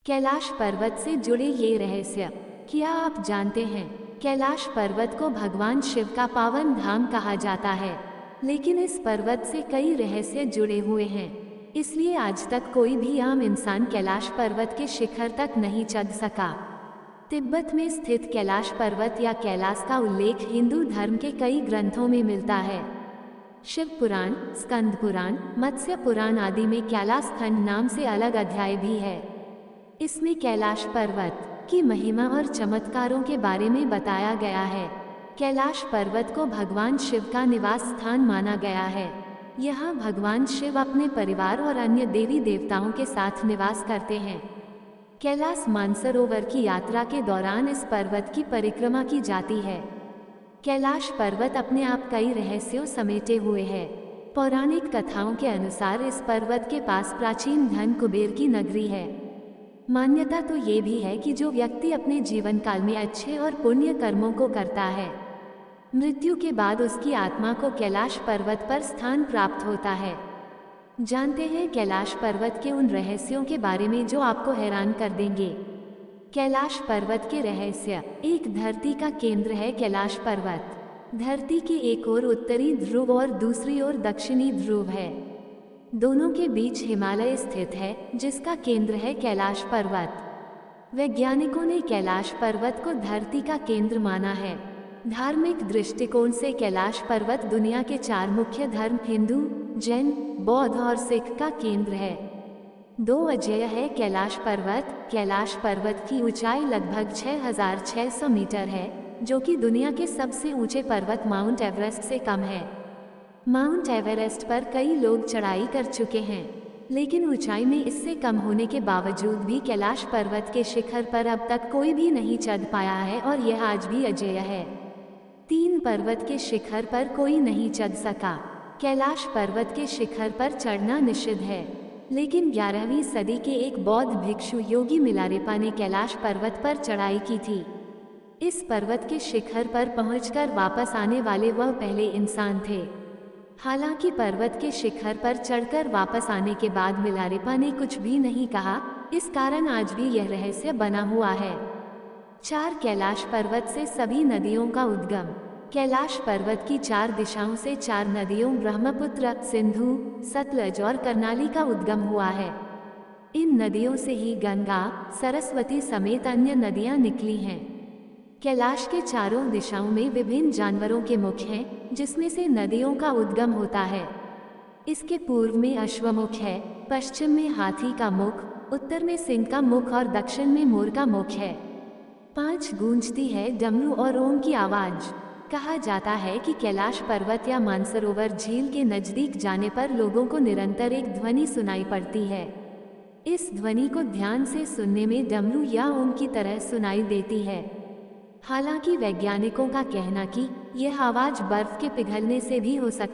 कैलाश पर्वत से जुड़े ये रहस्य क्या आप जानते हैं? कैलाश पर्वत को भगवान शिव का पावन धाम कहा जाता है, लेकिन इस पर्वत से कई रहस्य जुड़े हुए हैं। इसलिए आज तक कोई भी आम इंसान कैलाश पर्वत के शिखर तक नहीं चढ़ सका। तिब्बत में स्थित कैलाश पर्वत या कैलाश का उल्लेख हिंदू धर्म के कई ग्रंथों में मिलता है। शिव पुराण, स्कंद पुराण, मत्स्य पुराण आदि में कैलाश खंड नाम से अलग अध्याय भी है। इसमें कैलाश पर्वत की महिमा और चमत्कारों के बारे में बताया गया है। कैलाश पर्वत को भगवान शिव का निवास स्थान माना गया है। यहाँ भगवान शिव अपने परिवार और अन्य देवी देवताओं के साथ निवास करते हैं। कैलाश मानसरोवर की यात्रा के दौरान इस पर्वत की परिक्रमा की जाती है। कैलाश पर्वत अपने आप कई रहस्यों समेटे हुए है। पौराणिक कथाओं के अनुसार इस पर्वत के पास प्राचीन धन कुबेर की नगरी है। मान्यता तो ये भी है कि जो व्यक्ति अपने जीवन काल में अच्छे और पुण्य कर्मों को करता है, मृत्यु के बाद उसकी आत्मा को कैलाश पर्वत पर स्थान प्राप्त होता है। जानते हैं कैलाश पर्वत के उन रहस्यों के बारे में जो आपको हैरान कर देंगे। कैलाश पर्वत के रहस्य। एक धरती का केंद्र है कैलाश पर्वत। धरती के एक ओर उत्तरी ध्रुव और दूसरी ओर दक्षिणी ध्रुव है। दोनों के बीच हिमालय स्थित है, जिसका केंद्र है कैलाश पर्वत। वैज्ञानिकों ने कैलाश पर्वत को धरती का केंद्र माना है। धार्मिक दृष्टिकोण से कैलाश पर्वत दुनिया के 4 मुख्य धर्म हिंदू, जैन, बौद्ध और सिख का केंद्र है। 2 अजेय है कैलाश पर्वत। कैलाश पर्वत की ऊंचाई लगभग 6600 मीटर है, जो कि दुनिया के सबसे ऊंचे पर्वत माउंट एवरेस्ट से कम है। माउंट एवरेस्ट पर कई लोग चढ़ाई कर चुके हैं, लेकिन ऊंचाई में इससे कम होने के बावजूद भी कैलाश पर्वत के शिखर पर अब तक कोई भी नहीं चढ़ पाया है और यह आज भी अजेय है। 3 पर्वत के शिखर पर कोई नहीं चढ़ सका। कैलाश पर्वत के शिखर पर चढ़ना निषिद्ध है, लेकिन 11वीं सदी के एक बौद्ध भिक्षु योगी मिलारेपा ने कैलाश पर्वत पर चढ़ाई की थी। इस पर्वत के शिखर पर पहुंचकर वापस आने वाले वह पहले इंसान थे। हालांकि पर्वत के शिखर पर चढ़कर वापस आने के बाद मिलारेपा ने कुछ भी नहीं कहा, इस कारण आज भी यह रहस्य बना हुआ है। 4 कैलाश पर्वत से सभी नदियों का उद्गम। कैलाश पर्वत की 4 दिशाओं से 4 नदियों ब्रह्मपुत्र, सिंधु, सतलज और कर्नाली का उद्गम हुआ है। इन नदियों से ही गंगा, सरस्वती समेत अन्य नदियां निकली हैं। कैलाश के चारों दिशाओं में विभिन्न जानवरों के मुख हैं, जिसमें से नदियों का उद्गम होता है। इसके पूर्व में अश्वमुख है, पश्चिम में हाथी का मुख, उत्तर में सिंह का मुख और दक्षिण में मोर का मुख है। 5 गूंजती है डमरू और ओम की आवाज। कहा जाता है कि कैलाश पर्वत या मानसरोवर झील के नजदीक जाने पर लोगों को निरंतर एक ध्वनि सुनाई पड़ती है। इस ध्वनि को ध्यान से सुनने में डमरू या ओम की तरह सुनाई देती है। हालांकि वैज्ञानिकों का कहना कि यह आवाज बर्फ के पिघलने से भी हो सकती